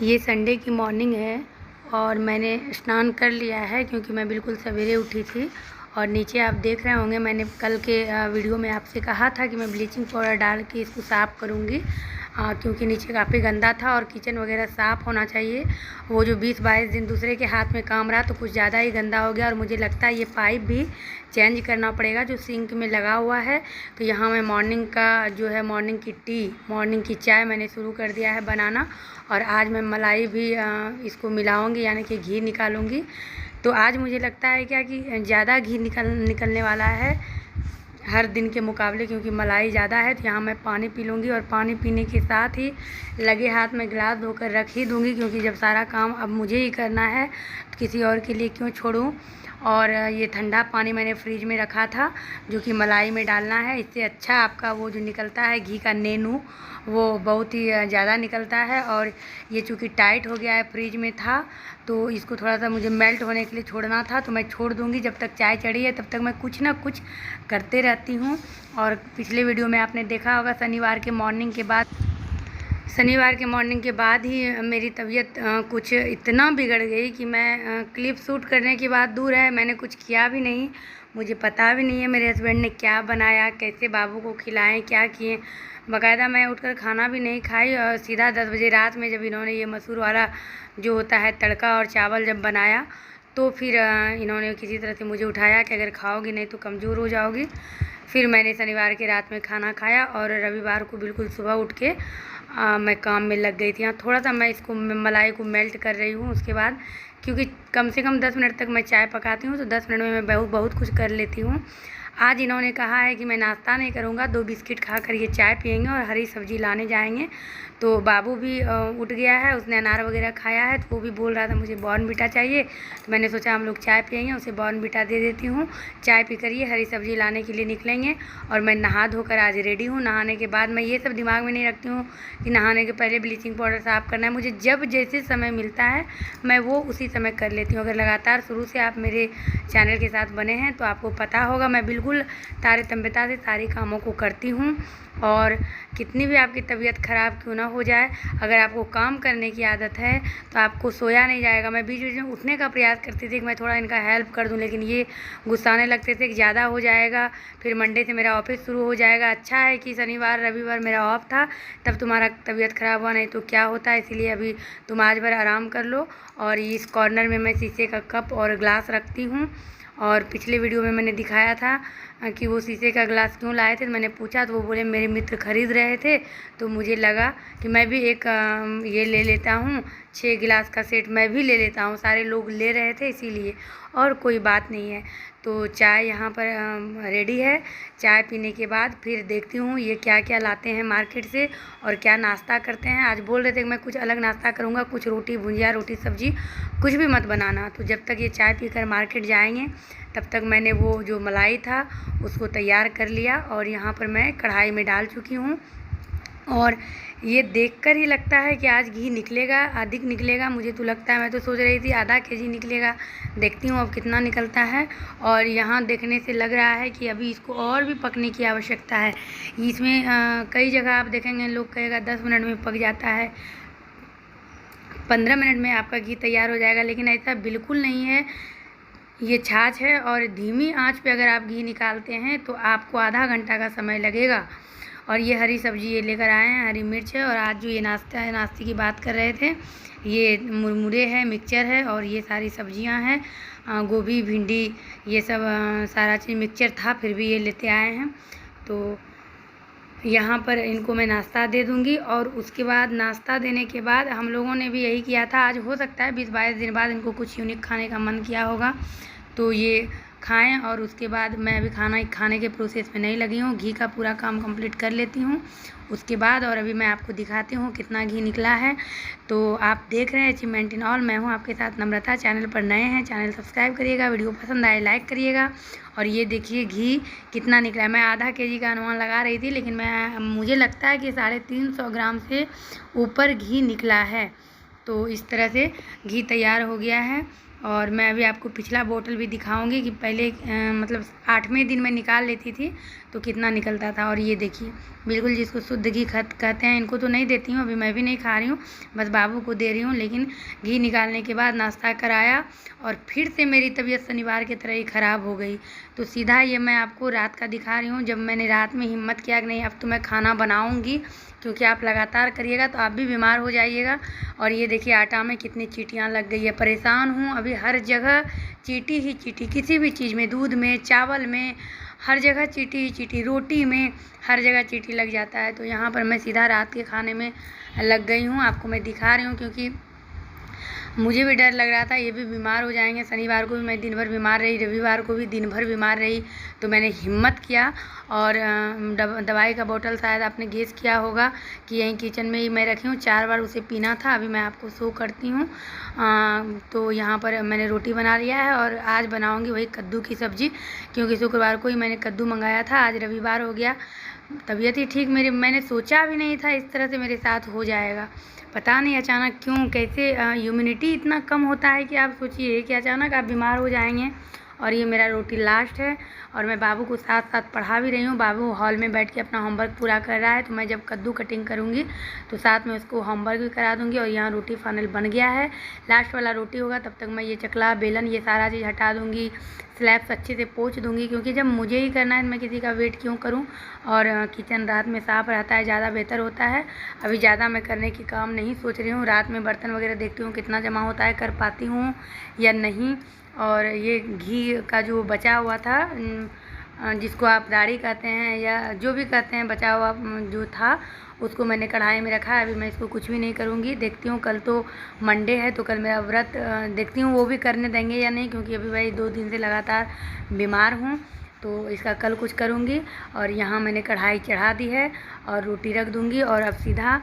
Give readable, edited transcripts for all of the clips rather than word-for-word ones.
ये संडे की मॉर्निंग है और मैंने स्नान कर लिया है क्योंकि मैं बिल्कुल सवेरे उठी थी। और नीचे आप देख रहे होंगे, मैंने कल के वीडियो में आपसे कहा था कि मैं ब्लीचिंग पाउडर डाल के इसको साफ़ करूँगी, क्योंकि नीचे काफ़ी गंदा था और किचन वगैरह साफ़ होना चाहिए। वो जो 20-22 दिन दूसरे के हाथ में काम रहा तो कुछ ज़्यादा ही गंदा हो गया और मुझे लगता है ये पाइप भी चेंज करना पड़ेगा जो सिंक में लगा हुआ है। तो यहाँ मैं मॉर्निंग का जो है मॉर्निंग की चाय मैंने शुरू कर दिया है बनाना। और आज मैं मलाई भी इसको मिलाऊंगी, यानी कि घी निकालूंगी। तो आज मुझे लगता है क्या कि ज़्यादा घी निकलने वाला है हर दिन के मुकाबले, क्योंकि मलाई ज़्यादा है। तो यहाँ मैं पानी पी लूँगी और पानी पीने के साथ ही लगे हाथ में गिलास धोकर रख ही दूँगी, क्योंकि जब सारा काम अब मुझे ही करना है तो किसी और के लिए क्यों छोड़ूँ। और ये ठंडा पानी मैंने फ्रिज में रखा था जो कि मलाई में डालना है। इससे अच्छा आपका वो जो निकलता है घी का नेनू, वो बहुत ही ज़्यादा निकलता है। और ये चूँकि टाइट हो गया है, फ्रिज में था तो इसको थोड़ा सा मुझे मेल्ट होने के लिए छोड़ना था, तो मैं छोड़ दूँगी। जब तक चाय चढ़ी है तब तक मैं कुछ ना कुछ करते रहती हूँ। और पिछले वीडियो में आपने देखा होगा शनिवार के मॉर्निंग के बाद ही मेरी तबीयत कुछ इतना बिगड़ गई कि मैं क्लिप शूट करने की बात दूर है, मैंने कुछ किया भी नहीं। मुझे पता भी नहीं है मेरे हस्बैंड ने क्या बनाया, कैसे बाबू को खिलाएं, क्या किए। बाकायदा मैं उठकर खाना भी नहीं खाई और सीधा 10 बजे रात में जब इन्होंने ये मसूर वाला जो होता है तड़का और चावल जब बनाया तो फिर इन्होंने किसी तरह से मुझे उठाया कि अगर खाओगी नहीं तो कमज़ोर हो जाओगी। फिर मैंने शनिवार की रात में खाना खाया और रविवार को बिल्कुल सुबह उठ के मैं काम में लग गई थी। यहाँ थोड़ा सा मैं इसको मलाई को मेल्ट कर रही हूँ। उसके बाद क्योंकि कम से कम 10 मिनट तक मैं चाय पकाती हूँ तो 10 मिनट में मैं बहुत कुछ कर लेती हूँ। आज इन्होंने कहा है कि मैं नाश्ता नहीं करूँगा, 2 बिस्किट खा कर ये चाय पियेंगे और हरी सब्ज़ी लाने जाएंगे। तो बाबू भी उठ गया है, उसने अनार वगैरह खाया है तो वो भी बोल रहा था मुझे बॉर्नविटा चाहिए। तो मैंने सोचा हम लोग चाय पियेंगे, उसे बॉर्नविटा दे देती हूँ। चाय पी कर ये हरी सब्ज़ी लाने के लिए निकलेंगे। और मैं नहा धोकर आज रेडी हूँ। नहाने के बाद मैं ये सब दिमाग में नहीं रखती हूँ कि नहाने के पहले ब्लीचिंग पाउडर साफ़ करना है। मुझे जब जैसे समय मिलता है मैं वो उसी समय कर लेती हूँ। अगर लगातार शुरू से आप मेरे चैनल के साथ बने हैं तो आपको पता होगा मैं बिल्कुल तारतम्यता से सारी कामों को करती हूँ। और कितनी भी आपकी तबीयत ख़राब क्यों ना हो जाए, अगर आपको काम करने की आदत है तो आपको सोया नहीं जाएगा। मैं बीच बीच में उठने का प्रयास करती थी कि मैं थोड़ा इनका हेल्प कर दूं, लेकिन ये गुस्साने लगते थे कि ज़्यादा हो जाएगा, फिर मंडे से मेरा ऑफिस शुरू हो जाएगा। अच्छा है कि शनिवार रविवार मेरा ऑफ था, तब तुम्हारा तबीयत ख़राब हुआ, नहीं तो क्या होता है। इसीलिए अभी तुम आज भर आराम कर लो। और इस कॉर्नर में मैं शीशे का कप और ग्लास रखती हूँ। और पिछले वीडियो में मैंने दिखाया था कि वो शीशे का ग्लास क्यों लाए थे, तो मैंने पूछा तो वो बोले मेरे मित्र ख़रीद रहे थे, तो मुझे लगा कि मैं भी एक ये ले लेता हूँ, 6 गिलास का सेट मैं भी ले लेता हूँ। सारे लोग ले रहे थे इसीलिए, और कोई बात नहीं है। तो चाय यहाँ पर रेडी है। चाय पीने के बाद फिर देखती हूँ ये क्या क्या लाते हैं मार्केट से और क्या नाश्ता करते हैं। आज बोल रहे थे कि मैं कुछ अलग नाश्ता करूँगा, कुछ रोटी भुजिया, रोटी सब्जी, कुछ भी मत बनाना। तो जब तक ये चाय पीकर मार्केट जाएंगे तब तक मैंने वो जो मलाई था उसको तैयार कर लिया और यहाँ पर मैं कढ़ाई में डाल चुकी हूँ। और ये देखकर ही लगता है कि आज घी निकलेगा, अधिक निकलेगा। मुझे तो लगता है, मैं तो सोच रही थी आधा केजी निकलेगा, देखती हूँ अब कितना निकलता है। और यहाँ देखने से लग रहा है कि अभी इसको और भी पकने की आवश्यकता है। इसमें कई जगह आप देखेंगे लोग कहेगा 10 मिनट में पक जाता है, 15 मिनट में आपका घी तैयार हो जाएगा, लेकिन ऐसा बिल्कुल नहीं है। ये छाछ है और धीमी आंच पे अगर आप घी निकालते हैं तो आपको आधा घंटा का समय लगेगा। और ये हरी सब्ज़ी ये लेकर आए हैं, हरी मिर्च है। और आज जो ये नाश्ता है, नाश्ते की बात कर रहे थे, ये मुरमुरे है, मिक्सचर है और ये सारी सब्जियां हैं, गोभी भिंडी ये सब सारा चीज़ मिक्सचर था, फिर भी ये लेते आए हैं। तो यहाँ पर इनको मैं नाश्ता दे दूँगी। और उसके बाद नाश्ता देने के बाद हम लोगों ने भी यही किया था। आज हो सकता है 20-22 दिन बाद इनको कुछ यूनिक खाने का मन किया होगा तो ये खाएं। और उसके बाद मैं अभी खाने के प्रोसेस में नहीं लगी हूँ, घी का पूरा काम कंप्लीट कर लेती हूँ उसके बाद। और अभी मैं आपको दिखाती हूँ कितना घी निकला है। तो आप देख रहे हैं अचीवमेंट इन ऑल, मैं हूँ आपके साथ नम्रता। चैनल पर नए हैं चैनल सब्सक्राइब करिएगा, वीडियो पसंद आए लाइक करिएगा। और ये देखिए घी कितना निकला है। मैं आधा केजी का अनुमान लगा रही थी, लेकिन मुझे लगता है कि 350 ग्राम से ऊपर घी निकला है। तो इस तरह से घी तैयार हो गया है। और मैं अभी आपको पिछला बोतल भी दिखाऊंगी कि पहले मतलब 8वें दिन में निकाल लेती थी तो कितना निकलता था। और ये देखिए बिल्कुल जिसको शुद्ध घी कहते हैं, इनको तो नहीं देती हूँ, अभी मैं भी नहीं खा रही हूँ, बस बाबू को दे रही हूँ। लेकिन घी निकालने के बाद नाश्ता कराया और फिर से मेरी तबीयत शनिवार की तरह ही ख़राब हो गई। तो सीधा ये मैं आपको रात का दिखा रही हूँ, जब मैंने रात में हिम्मत किया कि नहीं अब तो मैं खाना बनाऊँगी, क्योंकि आप लगातार करिएगा तो आप भी बीमार हो जाइएगा। और ये देखिए आटा में कितनी चींटियाँ लग गई है, परेशान हूँ अभी। हर जगह चींटी ही चींटी, किसी भी चीज़ में, दूध में, चावल में, हर जगह चींटी ही चींटी, रोटी में, हर जगह चींटी लग जाता है। तो यहाँ पर मैं सीधा रात के खाने में लग गई हूँ, आपको मैं दिखा रही हूँ, क्योंकि मुझे भी डर लग रहा था ये भी बीमार हो जाएंगे। शनिवार को भी मैं दिन भर बीमार रही, रविवार को भी दिन भर बीमार रही, तो मैंने हिम्मत किया और दवाई का बोतल शायद आपने गेस किया होगा कि यहीं किचन में ही मैं रखी हूँ, 4 बार उसे पीना था। अभी मैं आपको शो करती हूँ। तो यहाँ पर मैंने रोटी बना लिया है और आज बनाऊँगी वही कद्दू की सब्ज़ी, क्योंकि शुक्रवार को ही मैंने कद्दू मंगाया था, आज रविवार हो गया। तबीयत ही ठीक मेरी, मैंने सोचा भी नहीं था इस तरह से मेरे साथ हो जाएगा। पता नहीं अचानक क्यों कैसे इम्यूनिटी इतना कम होता है कि आप सोचिए कि अचानक आप बीमार हो जाएंगे। और ये मेरा रोटी लास्ट है और मैं बाबू को साथ साथ पढ़ा भी रही हूँ। बाबू हॉल में बैठ के अपना होमवर्क पूरा कर रहा है, तो मैं जब कद्दू कटिंग करूँगी तो साथ में उसको होमवर्क भी करा दूँगी। और यहाँ रोटी फाइनल बन गया है, लास्ट वाला रोटी होगा, तब तक मैं ये चकला बेलन ये सारा चीज़ हटा दूँगी, स्लैब्स अच्छे से पोंछ दूँगी, क्योंकि जब मुझे ही करना है मैं किसी का वेट क्यों करूँ। और किचन रात में साफ़ रहता है, ज़्यादा बेहतर होता है। अभी ज़्यादा मैं करने की काम नहीं सोच रही हूँ, रात में बर्तन वगैरह देखती हूँ कितना जमा होता है, कर पाती हूँ या नहीं। और ये घी का जो बचा हुआ था, जिसको आप दाढ़ी कहते हैं या जो भी कहते हैं, बचा हुआ जो था उसको मैंने कढ़ाई में रखा है। अभी मैं इसको कुछ भी नहीं करूँगी, देखती हूँ कल तो मंडे है तो कल मेरा व्रत देखती हूँ वो भी करने देंगे या नहीं, क्योंकि अभी भाई 2 दिन से लगातार बीमार हूँ, तो इसका कल कुछ करूँगी। और यहाँ मैंने कढ़ाई चढ़ा दी है और रोटी रख दूँगी और अब सीधा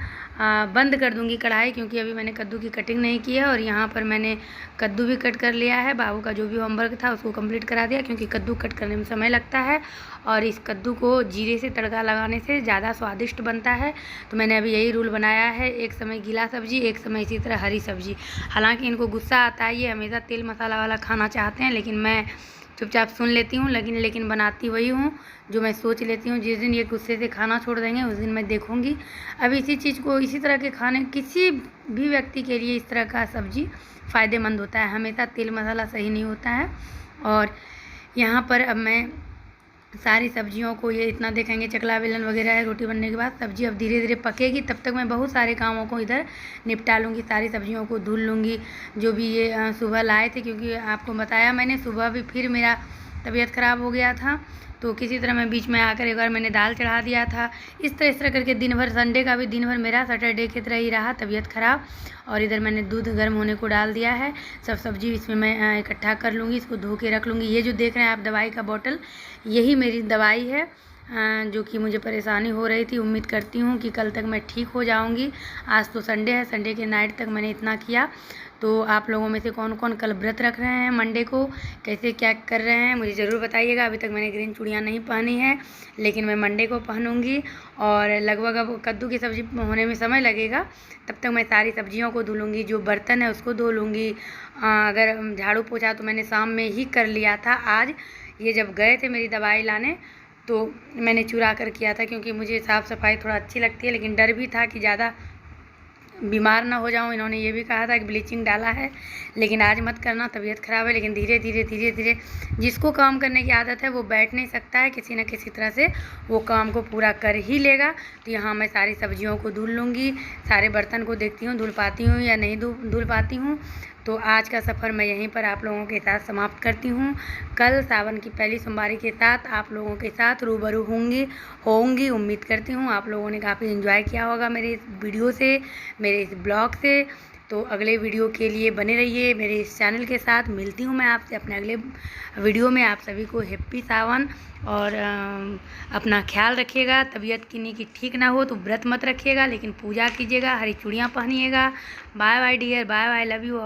बंद कर दूँगी कढ़ाई, क्योंकि अभी मैंने कद्दू की कटिंग नहीं की है। और यहाँ पर मैंने कद्दू भी कट कर लिया है, बाबू का जो भी होमवर्क था उसको कंप्लीट करा दिया, क्योंकि कद्दू कट करने में समय लगता है और इस कद्दू को जीरे से तड़का लगाने से ज़्यादा स्वादिष्ट बनता है। तो मैंने अभी यही रूल बनाया है, एक समय गीला सब्ज़ी, एक समय इसी तरह हरी सब्ज़ी। हालाँकि इनको गुस्सा आता है, ये हमेशा तेल मसाला वाला खाना चाहते हैं, लेकिन मैं चुपचाप सुन लेती हूँ, लेकिन बनाती वही हूँ जो मैं सोच लेती हूँ। जिस दिन ये गुस्से से खाना छोड़ देंगे उस दिन मैं देखूँगी। अब इसी चीज़ को, इसी तरह के खाने किसी भी व्यक्ति के लिए इस तरह का सब्ज़ी फ़ायदेमंद होता है, हमेशा तेल मसाला सही नहीं होता है। और यहाँ पर अब मैं सारी सब्जियों को, ये इतना देखेंगे चकला बेलन वगैरह है, रोटी बनने के बाद सब्ज़ी अब धीरे धीरे पकेगी, तब तक मैं बहुत सारे कामों को इधर निपटा लूँगी, सारी सब्जियों को धुल लूँगी जो भी ये सुबह लाए थे, क्योंकि आपको बताया मैंने सुबह भी फिर मेरा तबीयत ख़राब हो गया था, तो किसी तरह मैं बीच में आकर एक बार मैंने दाल चढ़ा दिया था। इस तरह करके दिन भर, संडे का भी दिन भर मेरा सैटरडे की तरह ही रहा, तबीयत ख़राब। और इधर मैंने दूध गर्म होने को डाल दिया है, सब सब्ज़ी इसमें मैं इकट्ठा कर लूँगी, इसको धो के रख लूँगी। ये जो देख रहे हैं आप दवाई का बोतल, यही मेरी दवाई है जो कि मुझे परेशानी हो रही थी। उम्मीद करती हूँ कि कल तक मैं ठीक हो जाऊँगी। आज तो संडे है, संडे के नाइट तक मैंने इतना किया। तो आप लोगों में से कौन कौन कल व्रत रख रहे हैं, मंडे को कैसे क्या कर रहे हैं मुझे ज़रूर बताइएगा। अभी तक मैंने ग्रीन चूड़ियाँ नहीं पहनी है, लेकिन मैं मंडे को पहनूंगी। और लगभग अब कद्दू की सब्ज़ी होने में समय लगेगा, तब तक मैं सारी सब्जियों को धुलूँगी, जो बर्तन है उसको धो लूँगी। अगर झाड़ू पोछा तो मैंने शाम में ही कर लिया था। आज ये जब गए थे मेरी दवाई लाने तो मैंने चुरा कर किया था, क्योंकि मुझे साफ़ सफाई थोड़ा अच्छी लगती है, लेकिन डर भी था कि ज़्यादा बीमार ना हो जाऊँ। इन्होंने ये भी कहा था कि ब्लीचिंग डाला है, लेकिन आज मत करना, तबीयत ख़राब है। लेकिन धीरे धीरे जिसको काम करने की आदत है वो बैठ नहीं सकता है, किसी न किसी तरह से वो काम को पूरा कर ही लेगा। तो यहाँ मैं सारी सब्जियों को धुल लूँगी, सारे बर्तन को देखती हूँ धुल पाती हूँ या नहीं धुल पाती हूँ। तो आज का सफ़र मैं यहीं पर आप लोगों के साथ समाप्त करती हूँ। कल सावन की पहली सोमवारी के साथ आप लोगों के साथ रूबरू होंगी। उम्मीद करती हूँ आप लोगों ने काफ़ी एंजॉय किया होगा मेरे इस वीडियो से, मेरे इस ब्लॉग से। तो अगले वीडियो के लिए बने रहिए मेरे इस चैनल के साथ। मिलती हूँ मैं आपसे अपने अगले वीडियो में। आप सभी को हैप्पी सावन, और अपना ख्याल रखिएगा। तबीयत किन्हीं की ठीक ना हो तो व्रत मत रखिएगा, लेकिन पूजा कीजिएगा, हरी चूड़ियाँ पहनिएगा। Bye bye dear, bye bye, love you.